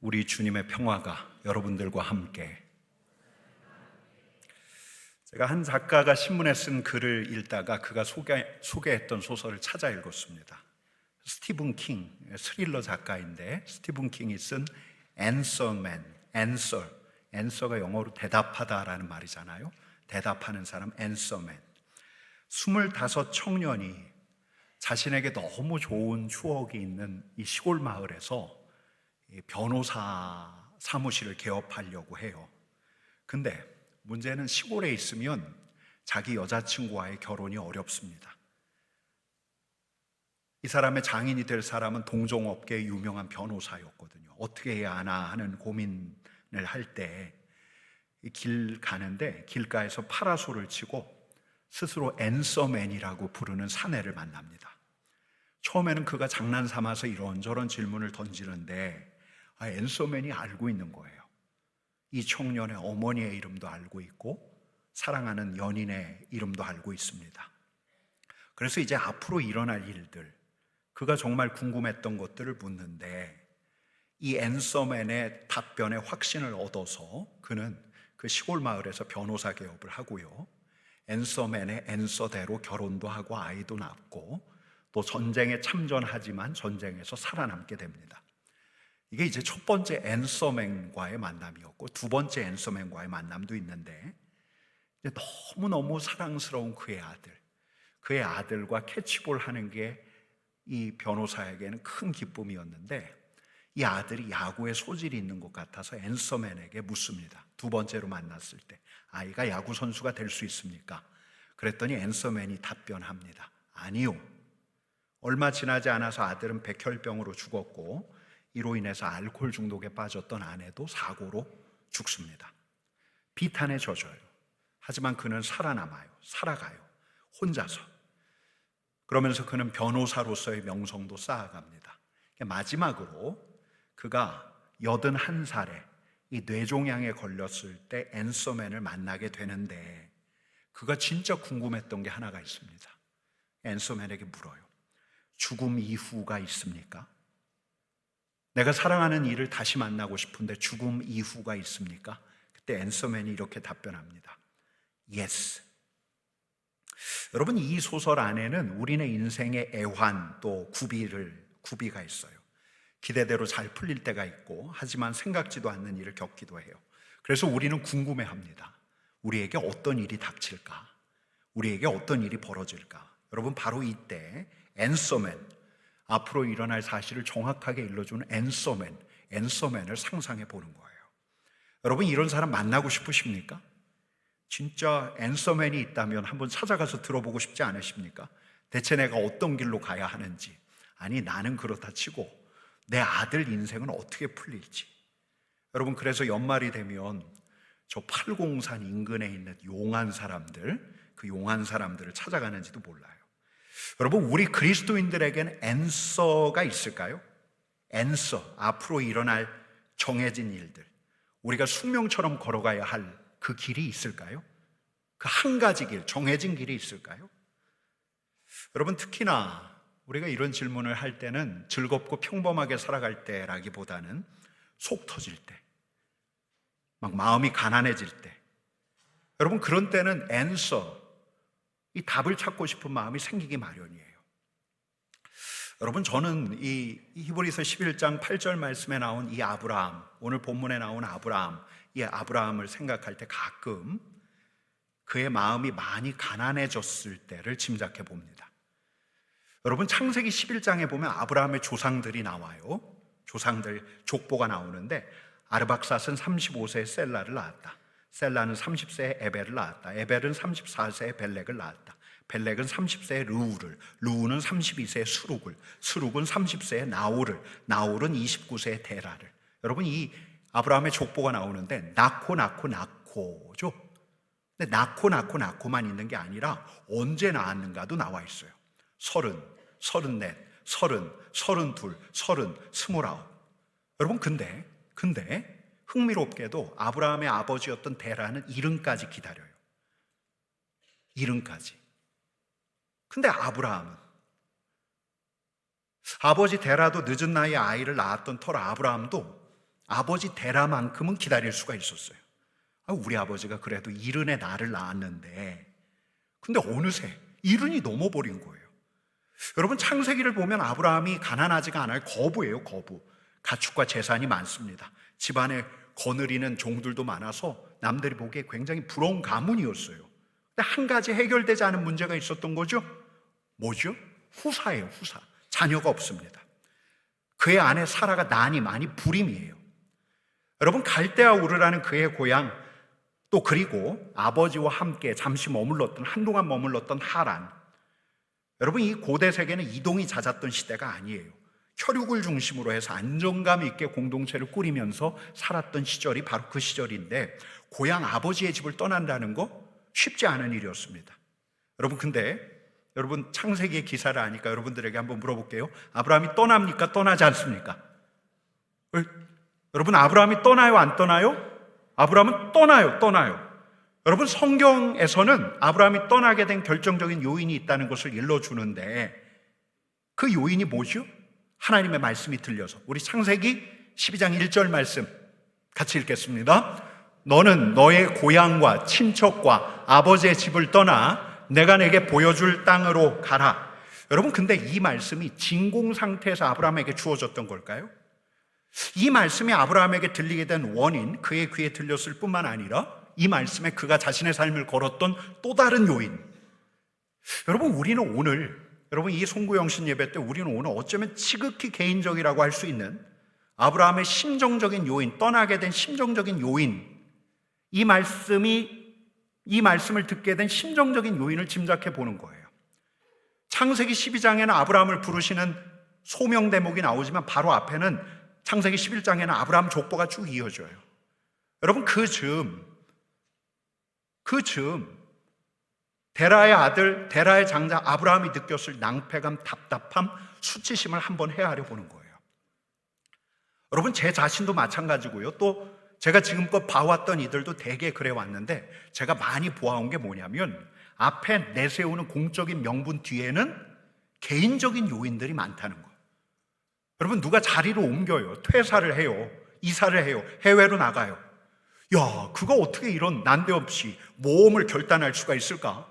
우리 주님의 평화가 여러분들과 함께. 제가 한 작가가 신문에 쓴 글을 읽다가 그가 소개했던 소설을 찾아 읽었습니다. 스티븐 킹, 스릴러 작가인데 스티븐 킹이 쓴 Answerman, answer가 영어로 대답하다라는 말이잖아요. 대답하는 사람, Answerman. 25 청년이 자신에게 너무 좋은 추억이 있는 이 시골 마을에서 변호사 사무실을 개업하려고 해요. 근데 문제는 시골에 있으면 자기 여자친구와의 결혼이 어렵습니다. 이 사람의 장인이 될 사람은 동종업계의 유명한 변호사였거든요. 어떻게 해야 하나 하는 고민을 할 때 길 가는데 길가에서 파라솔을 치고 스스로 앤서맨이라고 부르는 사내를 만납니다. 처음에는 그가 장난삼아서 이런저런 질문을 던지는데 앤서맨이 알고 있는 거예요. 이 청년의 어머니의 이름도 알고 있고 사랑하는 연인의 이름도 알고 있습니다. 그래서 이제 앞으로 일어날 일들, 그가 정말 궁금했던 것들을 묻는데 이 앤서맨의 답변에 확신을 얻어서 그는 그 시골 마을에서 변호사 개업을 하고요, 앤서맨의 앤서대로 결혼도 하고 아이도 낳고 또 전쟁에 참전하지만 전쟁에서 살아남게 됩니다. 이게 이제 첫 번째 앤서맨과의 만남이었고 두 번째 앤서맨과의 만남도 있는데 이제 너무너무 사랑스러운 그의 아들과 캐치볼 하는 게 이 변호사에게는 큰 기쁨이었는데 이 아들이 야구에 소질이 있는 것 같아서 앤서맨에게 묻습니다. 두 번째로 만났을 때 아이가 야구 선수가 될 수 있습니까? 그랬더니 앤서맨이 답변합니다. 아니요. 얼마 지나지 않아서 아들은 백혈병으로 죽었고 이로 인해서 알코올 중독에 빠졌던 아내도 사고로 죽습니다. 비탄에 젖어요. 하지만 그는 살아가요. 혼자서. 그러면서 그는 변호사로서의 명성도 쌓아갑니다. 마지막으로 그가 81살에 이 뇌종양에 걸렸을 때 앤서맨을 만나게 되는데 그가 진짜 궁금했던 게 하나가 있습니다. 앤서맨에게 물어요. 죽음 이후가 있습니까? 내가 사랑하는 이를 다시 만나고 싶은데 죽음 이후가 있습니까? 그때 앤서맨이 이렇게 답변합니다. Yes. 여러분, 이 소설 안에는 우리네 인생의 애환 또 구비가 있어요. 기대대로 잘 풀릴 때가 있고 하지만 생각지도 않는 일을 겪기도 해요. 그래서 우리는 궁금해합니다. 우리에게 어떤 일이 닥칠까? 우리에게 어떤 일이 벌어질까? 여러분, 바로 이때 앤서맨, 앞으로 일어날 사실을 정확하게 일러주는 앤서맨을 상상해 보는 거예요. 여러분, 이런 사람 만나고 싶으십니까? 진짜 앤서맨이 있다면 한번 찾아가서 들어보고 싶지 않으십니까? 대체 내가 어떤 길로 가야 하는지, 아니 나는 그렇다 치고 내 아들 인생은 어떻게 풀릴지. 여러분, 그래서 연말이 되면 저 팔공산 인근에 있는 용한 사람들을 찾아가는지도 몰라요. 여러분, 우리 그리스도인들에겐 앤서가 있을까요? 앤서, 앞으로 일어날 정해진 일들, 우리가 숙명처럼 걸어가야 할 그 길이 있을까요? 그 한 가지 길, 정해진 길이 있을까요? 여러분, 특히나 우리가 이런 질문을 할 때는 즐겁고 평범하게 살아갈 때라기보다는 속 터질 때, 막 마음이 가난해질 때, 여러분 그런 때는 앤서, 이 답을 찾고 싶은 마음이 생기기 마련이에요. 여러분, 저는 이 히브리서 11장 8절 말씀에 나온 이 아브라함, 오늘 본문에 나온 이 아브라함을 생각할 때 가끔 그의 마음이 많이 가난해졌을 때를 짐작해 봅니다. 여러분, 창세기 11장에 보면 아브라함의 조상들이 나와요. 족보가 나오는데 아르박삿은 35세에 셀라를 낳았다. 셀라는 30세에 에벨을 낳았다. 에벨은 34세에 벨렉을 낳았다. 벨렉은 30세에 르우는 32세에 수룩은 30세에 나홀은 29세에 데라를. 여러분, 이 아브라함의 족보가 나오는데 낳고죠. 근데 낳고만 있는 게 아니라 언제 낳았는가도 나와 있어요. 30, 34, 30, 32, 30, 29. 여러분, 근데 흥미롭게도 아브라함의 아버지였던 데라는 70까지 기다려요. 70까지. 근데 아버지 데라도 늦은 나이에 아이를 낳았던 터라 아브라함도 아버지 데라만큼은 기다릴 수가 있었어요. 우리 아버지가 그래도 이른에 나를 낳았는데, 근데 어느새 이른이 넘어버린 거예요. 여러분, 창세기를 보면 아브라함이 가난하지가 않아요. 거부예요, 거부. 가축과 재산이 많습니다. 집안에 거느리는 종들도 많아서 남들이 보기에 굉장히 부러운 가문이었어요. 근데 한 가지 해결되지 않은 문제가 있었던 거죠. 뭐죠? 후사예요, 후사. 자녀가 없습니다. 그의 아내 사라가 난이 많이 불임이에요. 여러분, 갈대아 우르라는 그의 고향, 또 그리고 아버지와 함께 잠시 한동안 머물렀던 하란. 여러분, 이 고대 세계는 이동이 잦았던 시대가 아니에요. 혈육을 중심으로 해서 안정감 있게 공동체를 꾸리면서 살았던 시절이 바로 그 시절인데, 고향 아버지의 집을 떠난다는 거 쉽지 않은 일이었습니다. 여러분, 근데 여러분, 창세기의 기사를 아니까 여러분들에게 한번 물어볼게요. 아브라함이 떠납니까? 떠나지 않습니까? 여러분, 아브라함이 떠나요? 안 떠나요? 아브라함은 떠나요. 여러분, 성경에서는 아브라함이 떠나게 된 결정적인 요인이 있다는 것을 일러주는데, 그 요인이 뭐죠? 하나님의 말씀이 들려서. 우리 창세기 12장 1절 말씀 같이 읽겠습니다. 너는 너의 고향과 친척과 아버지의 집을 떠나 내가 내게 보여줄 땅으로 가라. 여러분, 근데 이 말씀이 진공 상태에서 아브라함에게 주어졌던 걸까요? 이 말씀이 아브라함에게 들리게 된 원인, 그의 귀에 들렸을 뿐만 아니라 이 말씀에 그가 자신의 삶을 걸었던 또 다른 요인. 여러분, 이 송구영신 예배 때 우리는 오늘 어쩌면 지극히 개인적이라고 할 수 있는 아브라함의 심정적인 요인, 떠나게 된 심정적인 요인, 이 말씀을 듣게 된 심정적인 요인을 짐작해 보는 거예요. 창세기 12장에는 아브라함을 부르시는 소명 대목이 나오지만 바로 앞에는 창세기 11장에는 아브라함 족보가 쭉 이어져요. 여러분, 그 즈음 데라의 아들, 데라의 장자 아브라함이 느꼈을 낭패감, 답답함, 수치심을 한번 헤아려 보는 거예요. 여러분, 제 자신도 마찬가지고요. 또 제가 지금껏 봐왔던 이들도 대개 그래 왔는데, 제가 많이 보아온 게 뭐냐면, 앞에 내세우는 공적인 명분 뒤에는 개인적인 요인들이 많다는 거예요. 여러분, 누가 자리를 옮겨요, 퇴사를 해요, 이사를 해요, 해외로 나가요. 야, 그가 어떻게 이런 난데없이 모험을 결단할 수가 있을까?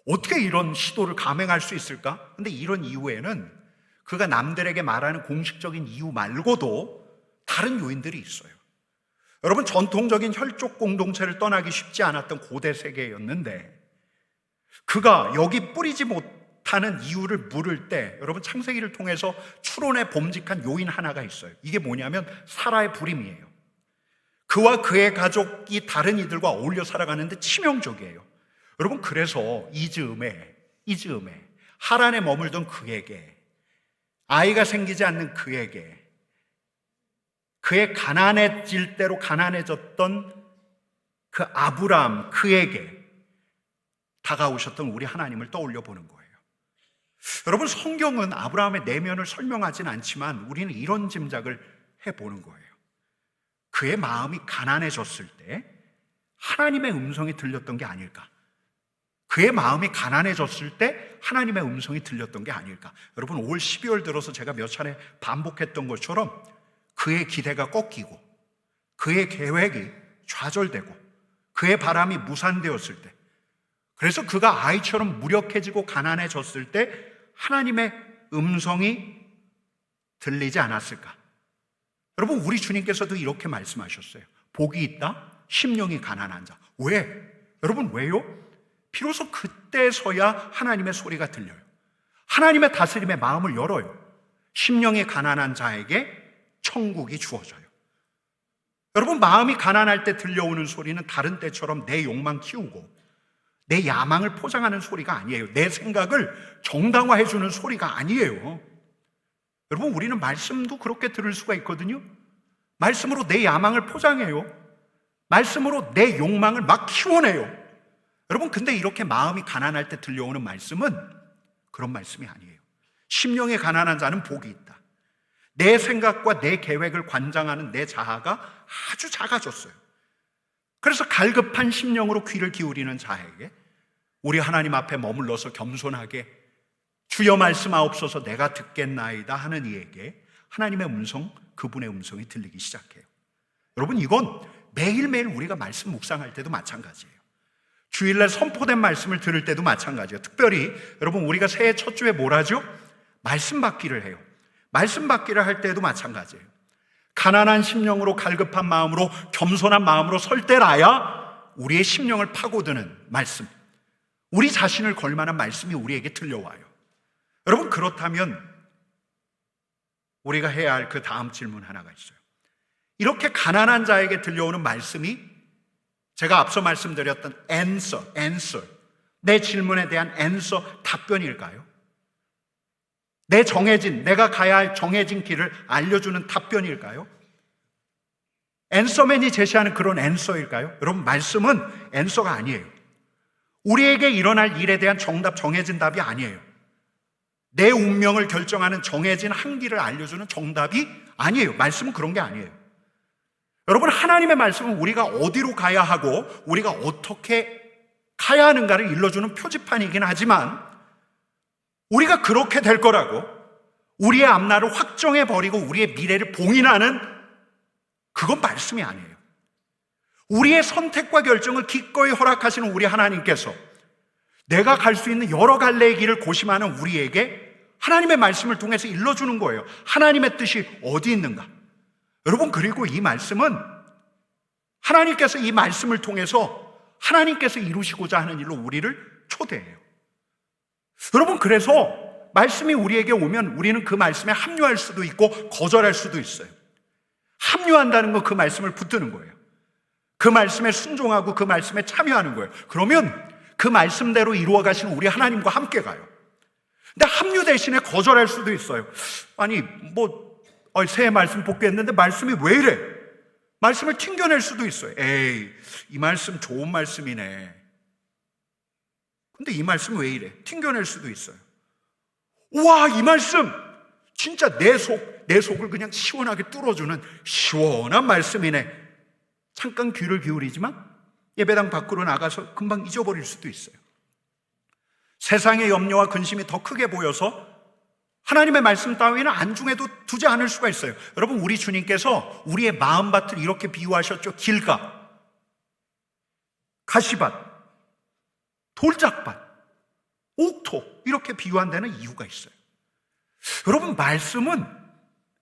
어떻게 이런 시도를 감행할 수 있을까? 근데 이런 이유에는 그가 남들에게 말하는 공식적인 이유 말고도 다른 요인들이 있어요. 여러분, 전통적인 혈족 공동체를 떠나기 쉽지 않았던 고대 세계였는데, 그가 여기 뿌리지 못하는 이유를 물을 때, 여러분, 창세기를 통해서 추론에 범직한 요인 하나가 있어요. 이게 뭐냐면 사라의 불임이에요. 그와 그의 가족이 다른 이들과 어울려 살아가는데 치명적이에요. 여러분, 그래서 이 즈음에 하란에 머물던 그에게, 아이가 생기지 않는 그에게, 그의 가난해질 대로 가난해졌던 그 아브라함, 그에게 다가오셨던 우리 하나님을 떠올려 보는 거예요. 여러분, 성경은 아브라함의 내면을 설명하진 않지만 우리는 이런 짐작을 해보는 거예요. 그의 마음이 가난해졌을 때 하나님의 음성이 들렸던 게 아닐까? 그의 마음이 가난해졌을 때 하나님의 음성이 들렸던 게 아닐까? 여러분, 올 12월 들어서 제가 몇 차례 반복했던 것처럼 그의 기대가 꺾이고 그의 계획이 좌절되고 그의 바람이 무산되었을 때, 그래서 그가 아이처럼 무력해지고 가난해졌을 때 하나님의 음성이 들리지 않았을까? 여러분, 우리 주님께서도 이렇게 말씀하셨어요. 복이 있다, 심령이 가난한 자. 왜? 여러분, 왜요? 비로소 그때서야 하나님의 소리가 들려요. 하나님의 다스림의 마음을 열어요. 심령이 가난한 자에게 천국이 주어져요. 여러분, 마음이 가난할 때 들려오는 소리는 다른 때처럼 내 욕망 키우고 내 야망을 포장하는 소리가 아니에요. 내 생각을 정당화해 주는 소리가 아니에요. 여러분, 우리는 말씀도 그렇게 들을 수가 있거든요. 말씀으로 내 야망을 포장해요. 말씀으로 내 욕망을 막 키워내요. 여러분, 근데 이렇게 마음이 가난할 때 들려오는 말씀은 그런 말씀이 아니에요. 심령이 가난한 자는 복이 있다. 내 생각과 내 계획을 관장하는 내 자아가 아주 작아졌어요. 그래서 갈급한 심령으로 귀를 기울이는 자에게 우리 하나님 앞에 머물러서 겸손하게 주여 말씀하옵소서 내가 듣겠나이다 하는 이에게 하나님의 음성, 그분의 음성이 들리기 시작해요. 여러분, 이건 매일매일 우리가 말씀 묵상할 때도 마찬가지예요. 주일날 선포된 말씀을 들을 때도 마찬가지예요. 특별히 여러분, 우리가 새해 첫 주에 뭘 하죠? 말씀 받기를 해요. 말씀 받기를 할 때도 마찬가지예요. 가난한 심령으로, 갈급한 마음으로, 겸손한 마음으로 설 때라야 우리의 심령을 파고드는 말씀, 우리 자신을 걸만한 말씀이 우리에게 들려와요. 여러분, 그렇다면 우리가 해야 할 그 다음 질문 하나가 있어요. 이렇게 가난한 자에게 들려오는 말씀이 제가 앞서 말씀드렸던 answer, 내 질문에 대한 answer, 답변일까요? 내가 가야 할 정해진 길을 알려주는 답변일까요? answerman이 제시하는 그런 answer일까요? 여러분, 말씀은 answer가 아니에요. 우리에게 일어날 일에 대한 정답, 정해진 답이 아니에요. 내 운명을 결정하는 정해진 한 길을 알려주는 정답이 아니에요. 말씀은 그런 게 아니에요. 여러분, 하나님의 말씀은 우리가 어디로 가야 하고 우리가 어떻게 가야 하는가를 일러주는 표지판이긴 하지만, 우리가 그렇게 될 거라고 우리의 앞날을 확정해버리고 우리의 미래를 봉인하는, 그건 말씀이 아니에요. 우리의 선택과 결정을 기꺼이 허락하시는 우리 하나님께서 내가 갈 수 있는 여러 갈래의 길을 고심하는 우리에게 하나님의 말씀을 통해서 일러주는 거예요. 하나님의 뜻이 어디 있는가? 여러분, 그리고 이 말씀은 하나님께서 이 말씀을 통해서 하나님께서 이루시고자 하는 일로 우리를 초대해요. 여러분, 그래서 말씀이 우리에게 오면 우리는 그 말씀에 합류할 수도 있고 거절할 수도 있어요. 합류한다는 건 그 말씀을 붙드는 거예요. 그 말씀에 순종하고 그 말씀에 참여하는 거예요. 그러면 그 말씀대로 이루어 가시는 우리 하나님과 함께 가요. 근데 합류 대신에 거절할 수도 있어요. 아니, 새해 말씀 복귀했는데 말씀이 왜 이래? 말씀을 튕겨낼 수도 있어요. 에이, 이 말씀 좋은 말씀이네. 근데 이 말씀 왜 이래? 튕겨낼 수도 있어요. 우와, 이 말씀 진짜 내 속을 그냥 시원하게 뚫어주는 시원한 말씀이네. 잠깐 귀를 기울이지만 예배당 밖으로 나가서 금방 잊어버릴 수도 있어요. 세상의 염려와 근심이 더 크게 보여서 하나님의 말씀 따위는 안중에도 두지 않을 수가 있어요. 여러분, 우리 주님께서 우리의 마음밭을 이렇게 비유하셨죠. 길가, 가시밭, 돌짝밭, 옥토, 이렇게 비유한 데는 이유가 있어요. 여러분, 말씀은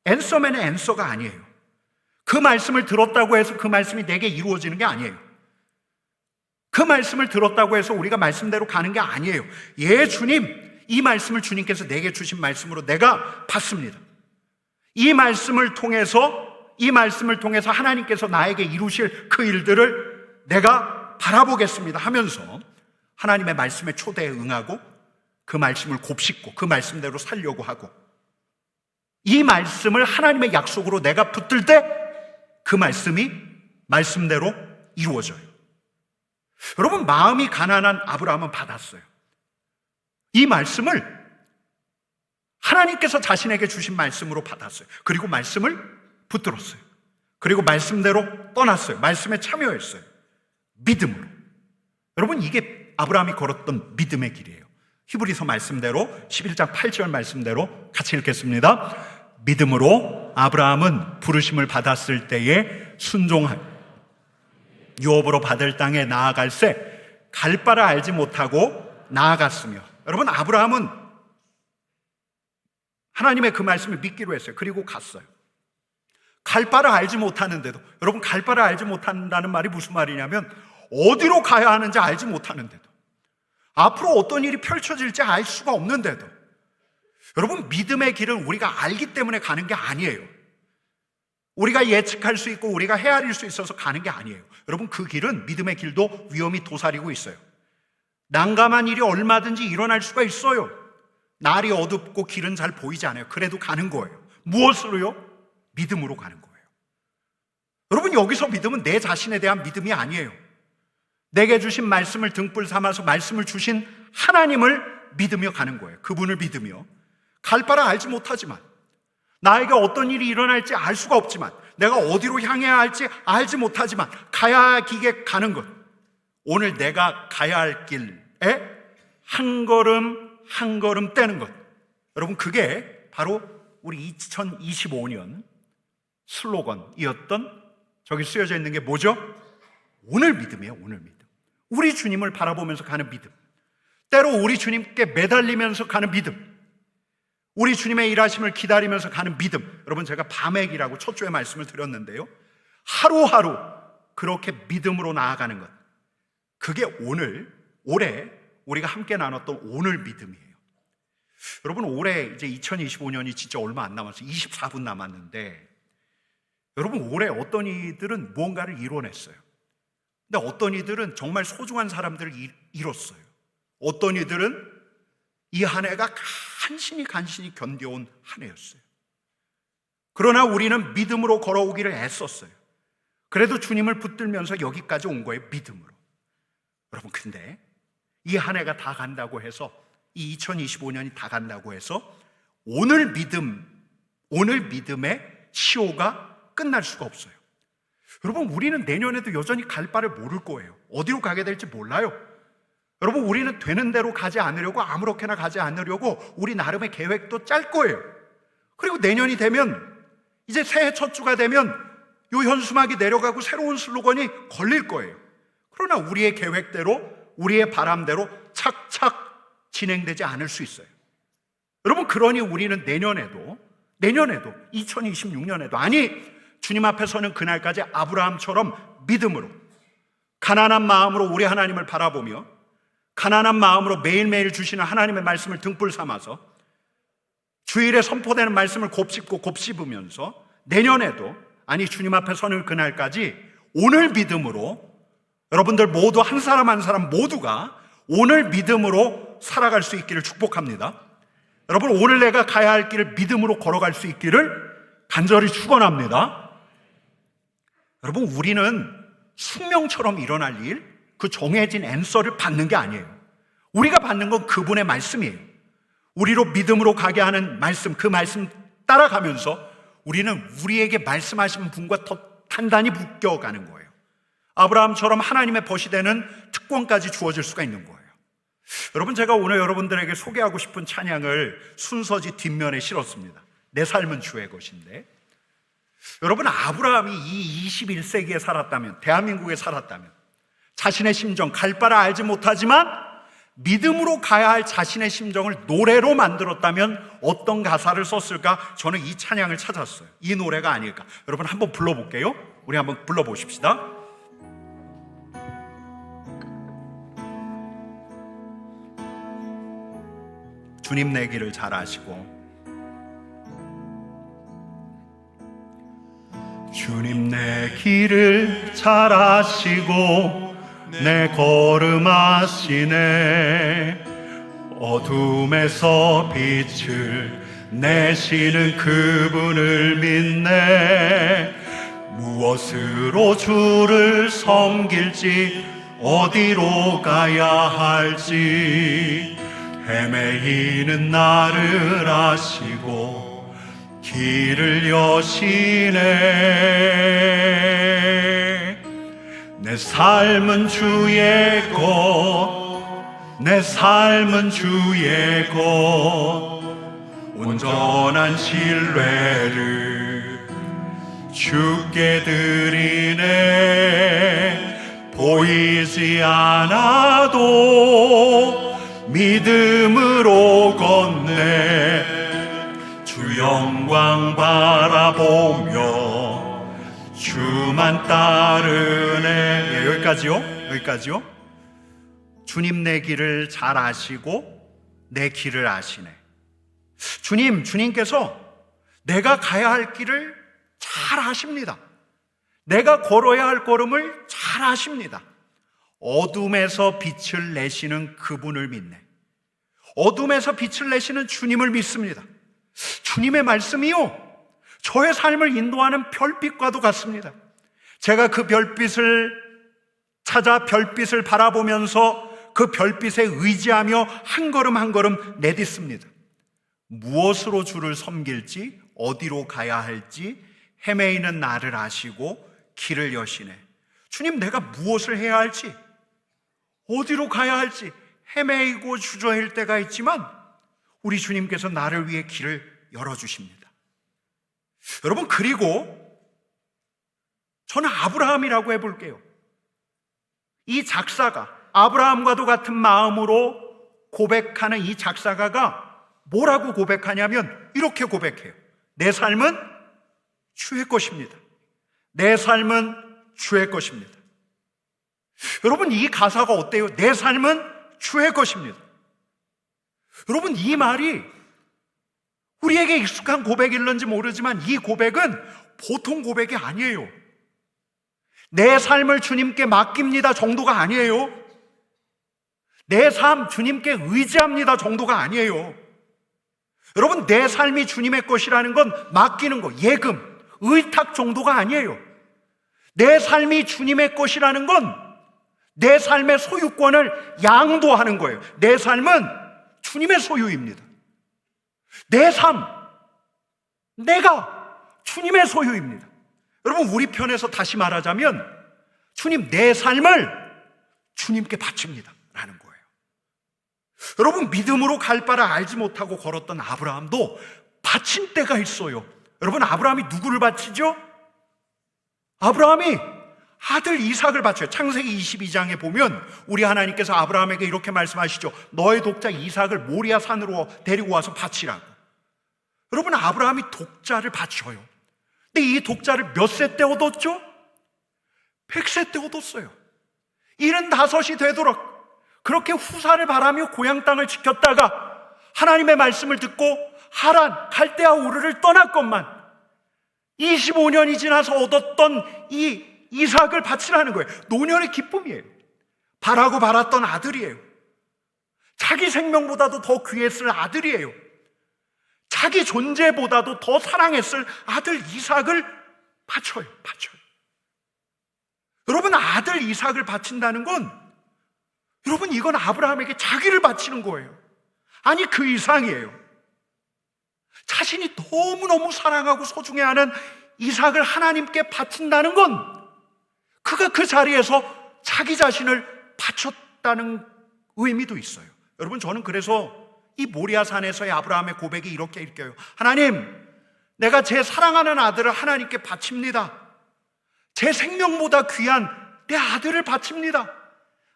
answerman의 answer가 아니에요. 그 말씀을 들었다고 해서 그 말씀이 내게 이루어지는 게 아니에요. 그 말씀을 들었다고 해서 우리가 말씀대로 가는 게 아니에요. 예, 주님, 이 말씀을 주님께서 내게 주신 말씀으로 내가 받습니다. 이 말씀을 통해서 하나님께서 나에게 이루실 그 일들을 내가 바라보겠습니다 하면서 하나님의 말씀의 초대에 응하고 그 말씀을 곱씹고 그 말씀대로 살려고 하고, 이 말씀을 하나님의 약속으로 내가 붙들 때 그 말씀이 말씀대로 이루어져요. 여러분, 마음이 가난한 아브라함은 받았어요. 이 말씀을 하나님께서 자신에게 주신 말씀으로 받았어요. 그리고 말씀을 붙들었어요. 그리고 말씀대로 떠났어요. 말씀에 참여했어요. 믿음으로. 여러분, 이게 아브라함이 걸었던 믿음의 길이에요. 히브리서 말씀대로 11장 8절 말씀대로 같이 읽겠습니다. 믿음으로 아브라함은 부르심을 받았을 때에 순종하여 유업으로 받을 땅에 나아갈새 갈 바를 알지 못하고 나아갔으며. 여러분, 아브라함은 하나님의 그 말씀을 믿기로 했어요. 그리고 갔어요. 갈 바를 알지 못하는데도, 여러분, 갈 바를 알지 못한다는 말이 무슨 말이냐면 어디로 가야 하는지 알지 못하는데도, 앞으로 어떤 일이 펼쳐질지 알 수가 없는데도, 여러분, 믿음의 길을 우리가 알기 때문에 가는 게 아니에요. 우리가 예측할 수 있고 우리가 헤아릴 수 있어서 가는 게 아니에요. 여러분, 그 길은, 믿음의 길도 위험이 도사리고 있어요. 난감한 일이 얼마든지 일어날 수가 있어요. 날이 어둡고 길은 잘 보이지 않아요. 그래도 가는 거예요. 무엇으로요? 믿음으로 가는 거예요. 여러분, 여기서 믿음은 내 자신에 대한 믿음이 아니에요. 내게 주신 말씀을 등불 삼아서 말씀을 주신 하나님을 믿으며 가는 거예요. 그분을 믿으며. 갈 바를 알지 못하지만, 나에게 어떤 일이 일어날지 알 수가 없지만, 내가 어디로 향해야 할지 알지 못하지만 가야 할 길에 가는 것, 오늘 내가 가야 할 길에 한 걸음 한 걸음 떼는 것, 여러분, 그게 바로 우리 2025년 슬로건이었던 저기 쓰여져 있는 게 뭐죠? 오늘 믿음이에요. 오늘 믿음. 우리 주님을 바라보면서 가는 믿음, 때로 우리 주님께 매달리면서 가는 믿음, 우리 주님의 일하심을 기다리면서 가는 믿음. 여러분, 제가 밤액이라고 첫 주에 말씀을 드렸는데요, 하루하루 그렇게 믿음으로 나아가는 것, 그게 올해 우리가 함께 나눴던 오늘 믿음이에요. 여러분, 올해 이제 2025년이 진짜 얼마 안 남았어요. 24분 남았는데, 여러분, 올해 어떤 이들은 무언가를 이뤄냈어요. 근데 어떤 이들은 정말 소중한 사람들을 잃었어요. 어떤 이들은 이 한 해가 간신히 견뎌온 한 해였어요. 그러나 우리는 믿음으로 걸어오기를 애썼어요. 그래도 주님을 붙들면서 여기까지 온 거예요. 믿음으로. 여러분, 근데 이 한 해가 다 간다고 해서, 이 2025년이 다 간다고 해서 오늘 믿음의 시호가 끝날 수가 없어요. 여러분, 우리는 내년에도 여전히 갈 바를 모를 거예요. 어디로 가게 될지 몰라요. 여러분, 우리는 되는 대로 가지 않으려고, 아무렇게나 가지 않으려고 우리 나름의 계획도 짤 거예요. 그리고 내년이 되면, 이제 새해 첫 주가 되면 요 현수막이 내려가고 새로운 슬로건이 걸릴 거예요. 그러나 우리의 계획대로, 우리의 바람대로 착착 진행되지 않을 수 있어요. 여러분, 그러니 우리는 내년에도 2026년에도, 아니 주님 앞에 서는 그날까지 아브라함처럼 믿음으로, 가난한 마음으로 우리 하나님을 바라보며, 가난한 마음으로 매일매일 주시는 하나님의 말씀을 등불 삼아서 주일에 선포되는 말씀을 곱씹으면서 내년에도, 아니 주님 앞에 서는 그날까지 오늘 믿음으로, 여러분들 모두 한 사람 한 사람 모두가 오늘 믿음으로 살아갈 수 있기를 축복합니다. 여러분, 오늘 내가 가야 할 길을 믿음으로 걸어갈 수 있기를 간절히 축원합니다. 여러분, 우리는 숙명처럼 일어날 일, 그 정해진 앤서를 받는 게 아니에요. 우리가 받는 건 그분의 말씀이에요. 우리로 믿음으로 가게 하는 말씀, 그 말씀 따라가면서 우리는 우리에게 말씀하신 분과 더 단단히 묶여가는 거예요. 아브라함처럼 하나님의 벗이 되는 특권까지 주어질 수가 있는 거예요. 여러분, 제가 오늘 여러분들에게 소개하고 싶은 찬양을 순서지 뒷면에 실었습니다. 내 삶은 주의 것인데, 여러분, 아브라함이 이 21세기에 살았다면, 대한민국에 살았다면, 자신의 심정, 갈 바를 알지 못하지만 믿음으로 가야 할 자신의 심정을 노래로 만들었다면 어떤 가사를 썼을까? 저는 이 찬양을 찾았어요. 이 노래가 아닐까? 여러분, 한번 불러볼게요. 우리 한번 불러보십시다. 주님 내 길을 잘 아시고, 주님 내 길을 잘 아시고 내 걸음 아시네. 어둠에서 빛을 내시는 그분을 믿네. 무엇으로 주를 섬길지, 어디로 가야 할지, 헤매이는 나를 아시고 길을 여시네. 내 삶은 주의 것, 내 삶은 주의 것, 온전한 신뢰를 주께 드리네. 보이지 않아도 믿음으로 걷네. 주 영광 바라보며 주만 따르네. 여기까지요. 주님 내 길을 잘 아시고 내 길을 아시네. 주님께서 내가 가야 할 길을 잘 아십니다. 내가 걸어야 할 걸음을 잘 아십니다. 어둠에서 빛을 내시는 그분을 믿네. 어둠에서 빛을 내시는 주님을 믿습니다. 주님의 말씀이요, 저의 삶을 인도하는 별빛과도 같습니다. 제가 그 별빛을 찾아 별빛을 바라보면서 그 별빛에 의지하며 한 걸음 한 걸음 내딛습니다. 무엇으로 주를 섬길지, 어디로 가야 할지 헤매이는 나를 아시고 길을 여시네. 주님, 내가 무엇을 해야 할지, 어디로 가야 할지 헤매이고 주저할 때가 있지만 우리 주님께서 나를 위해 길을 열어주십니다. 여러분, 그리고 저는 아브라함이라고 해볼게요. 이 작사가, 아브라함과도 같은 마음으로 고백하는 이 작사가가 뭐라고 고백하냐면 이렇게 고백해요. 내 삶은 주의 것입니다. 내 삶은 주의 것입니다. 여러분, 이 가사가 어때요? 내 삶은 주의 것입니다. 여러분, 이 말이 우리에게 익숙한 고백일런지 모르지만 이 고백은 보통 고백이 아니에요. 내 삶을 주님께 맡깁니다 정도가 아니에요. 내 삶 주님께 의지합니다 정도가 아니에요. 여러분, 내 삶이 주님의 것이라는 건 맡기는 거, 예금, 의탁 정도가 아니에요. 내 삶이 주님의 것이라는 건 내 삶의 소유권을 양도하는 거예요. 내 삶은 주님의 소유입니다. 내 삶, 내가 주님의 소유입니다. 여러분, 우리 편에서 다시 말하자면 주님, 내 삶을 주님께 바칩니다 라는 거예요. 여러분, 믿음으로 갈 바를 알지 못하고 걸었던 아브라함도 바친 때가 있어요. 여러분, 아브라함이 누구를 바치죠? 아브라함이 아들 이삭을 바쳐요. 창세기 22장에 보면 우리 하나님께서 아브라함에게 이렇게 말씀하시죠. 너의 독자 이삭을 모리아 산으로 데리고 와서 바치라고. 여러분, 아브라함이 독자를 바쳐요. 근데 이 독자를 몇 세 때 얻었죠? 100세 때 얻었어요. 75이 되도록 그렇게 후사를 바라며 고향 땅을 지켰다가 하나님의 말씀을 듣고 하란, 갈대아 우르를 떠났건만 25년이 지나서 얻었던 이 이삭을 바치라는 거예요. 노년의 기쁨이에요. 바라고 바랐던 아들이에요. 자기 생명보다도 더 귀했을 아들이에요. 자기 존재보다도 더 사랑했을 아들 이삭을 바쳐요. 여러분, 아들 이삭을 바친다는 건 여러분, 이건 아브라함에게 자기를 바치는 거예요. 아니, 그 이상이에요. 자신이 너무너무 사랑하고 소중해하는 이삭을 하나님께 바친다는 건 그가 그 자리에서 자기 자신을 바쳤다는 의미도 있어요. 여러분, 저는 그래서 이 모리아 산에서의 아브라함의 고백이 이렇게 읽혀요. 하나님, 내가 제 사랑하는 아들을 하나님께 바칩니다. 제 생명보다 귀한 내 아들을 바칩니다.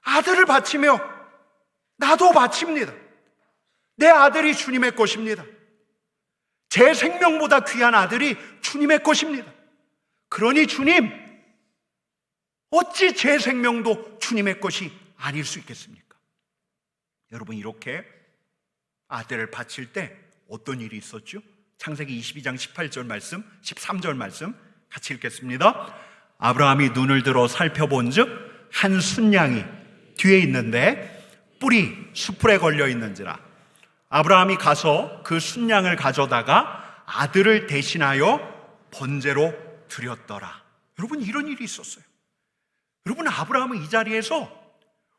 아들을 바치며 나도 바칩니다. 내 아들이 주님의 것입니다. 제 생명보다 귀한 아들이 주님의 것입니다. 그러니 주님, 어찌 제 생명도 주님의 것이 아닐 수 있겠습니까? 여러분, 이렇게 아들을 바칠 때 어떤 일이 있었죠? 창세기 22장 18절 말씀, 13절 말씀 같이 읽겠습니다. 아브라함이 눈을 들어 살펴본즉 한 순양이 뒤에 있는데 뿔이 수풀에 걸려 있는지라. 아브라함이 가서 그 순양을 가져다가 아들을 대신하여 번제로 드렸더라. 여러분, 이런 일이 있었어요. 여러분, 아브라함은 이 자리에서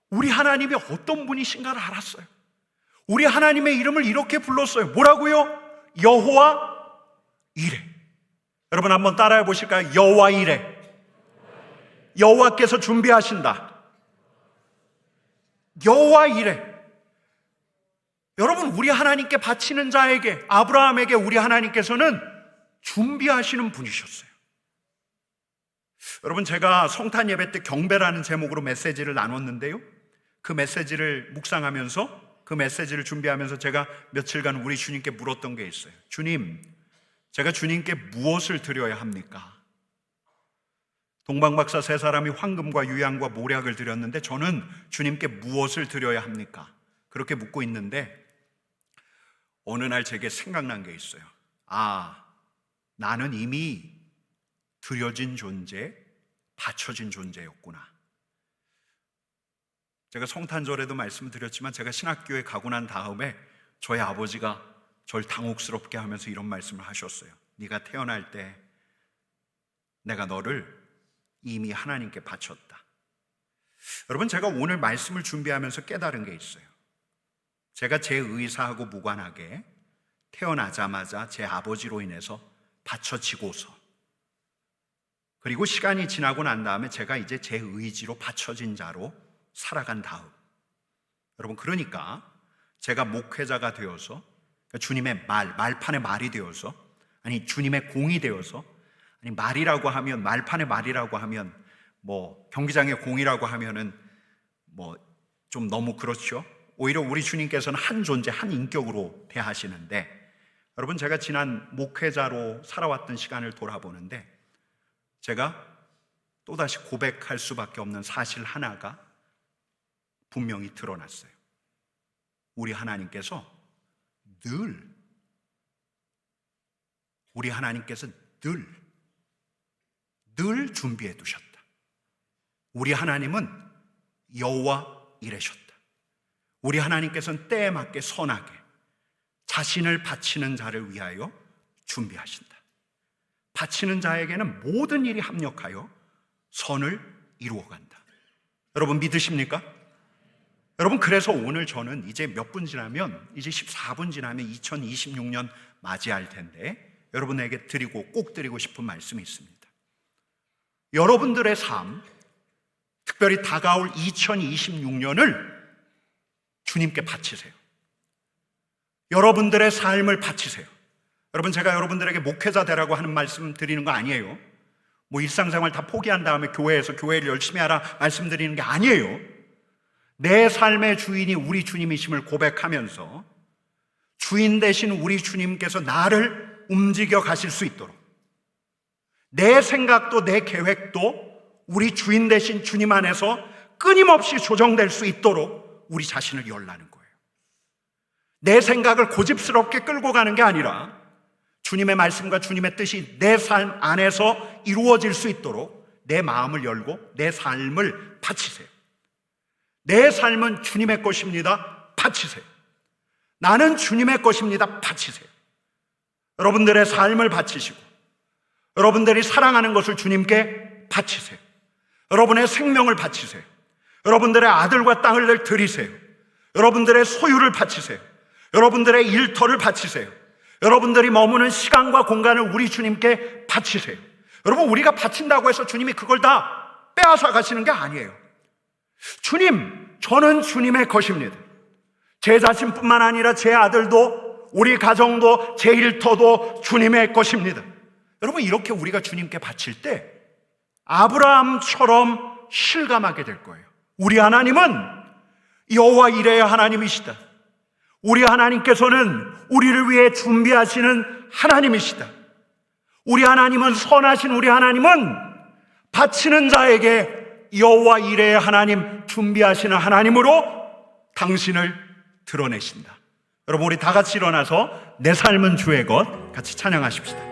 우리 하나님이 어떤 분이신가를 알았어요. 우리 하나님의 이름을 이렇게 불렀어요. 뭐라고요? 여호와 이레. 여러분, 한번 따라해 보실까요? 여호와 이레. 여호와께서 준비하신다. 여호와 이레. 여러분, 우리 하나님께 바치는 자에게, 아브라함에게 우리 하나님께서는 준비하시는 분이셨어요. 여러분, 제가 성탄 예배 때 경배라는 제목으로 메시지를 나눴는데요, 그 메시지를 묵상하면서, 그 메시지를 준비하면서 제가 며칠간 우리 주님께 물었던 게 있어요. 주님, 제가 주님께 무엇을 드려야 합니까? 동방박사 세 사람이 황금과 유향과 모략을 드렸는데 저는 주님께 무엇을 드려야 합니까? 그렇게 묻고 있는데 어느 날 제게 생각난 게 있어요. 아, 나는 이미 드려진 존재, 바쳐진 존재였구나. 제가 성탄절에도 말씀드렸지만 제가 신학교에 가고 난 다음에 저희 아버지가 절 당혹스럽게 하면서 이런 말씀을 하셨어요. 네가 태어날 때 내가 너를 이미 하나님께 바쳤다. 여러분, 제가 오늘 말씀을 준비하면서 깨달은 게 있어요. 제가 제 의사하고 무관하게 태어나자마자 제 아버지로 인해서 바쳐지고서, 그리고 시간이 지나고 난 다음에 제가 이제 제 의지로 바쳐진 자로 살아간 다음, 여러분, 그러니까 제가 목회자가 되어서, 주님의 말판의 말이 되어서, 아니 주님의 공이 되어서 아니 말이라고 하면, 말판의 말이라고 하면, 뭐 경기장의 공이라고 하면은 뭐 좀 너무 그렇죠. 오히려 우리 주님께서는 한 존재, 한 인격으로 대하시는데, 여러분 제가 지난 목회자로 살아왔던 시간을 돌아보는데 제가 또다시 고백할 수밖에 없는 사실 하나가 분명히 드러났어요. 우리 하나님께서 늘 준비해 두셨다. 우리 하나님은 여호와 이레셨다. 우리 하나님께서는 때에 맞게 선하게 자신을 바치는 자를 위하여 준비하신다. 바치는 자에게는 모든 일이 합력하여 선을 이루어간다. 여러분 믿으십니까? 여러분, 그래서 오늘 저는 이제 몇 분 지나면, 이제 14분 지나면 2026년 맞이할 텐데 여러분에게 꼭 드리고 싶은 말씀이 있습니다. 여러분들의 삶, 특별히 다가올 2026년을 주님께 바치세요. 여러분들의 삶을 바치세요. 여러분, 제가 여러분들에게 목회자 되라고 하는 말씀 드리는 거 아니에요. 뭐 일상생활 다 포기한 다음에 교회에서 교회를 열심히 하라 말씀드리는 게 아니에요. 내 삶의 주인이 우리 주님이심을 고백하면서 주인 되신 우리 주님께서 나를 움직여 가실 수 있도록, 내 생각도 내 계획도 우리 주인 되신 주님 안에서 끊임없이 조정될 수 있도록 우리 자신을 열라는 거예요. 내 생각을 고집스럽게 끌고 가는 게 아니라 주님의 말씀과 주님의 뜻이 내 삶 안에서 이루어질 수 있도록 내 마음을 열고 내 삶을 바치세요. 내 삶은 주님의 것입니다. 바치세요. 나는 주님의 것입니다. 바치세요. 여러분들의 삶을 바치시고 여러분들이 사랑하는 것을 주님께 바치세요. 여러분의 생명을 바치세요. 여러분들의 아들과 땅을 드리세요. 여러분들의 소유를 바치세요. 여러분들의 일터를 바치세요. 여러분들이 머무는 시간과 공간을 우리 주님께 바치세요. 여러분, 우리가 바친다고 해서 주님이 그걸 다 빼앗아 가시는 게 아니에요. 주님, 저는 주님의 것입니다. 제 자신뿐만 아니라 제 아들도, 우리 가정도, 제 일터도 주님의 것입니다. 여러분, 이렇게 우리가 주님께 바칠 때 아브라함처럼 실감하게 될 거예요. 우리 하나님은 여호와 이레의 하나님이시다. 우리 하나님께서는 우리를 위해 준비하시는 하나님이시다. 우리 하나님은 선하신 우리 하나님은 바치는 자에게 여호와 이레의 하나님, 준비하시는 하나님으로 당신을 드러내신다. 여러분, 우리 다 같이 일어나서 내 삶은 주의 것 같이 찬양하십시다.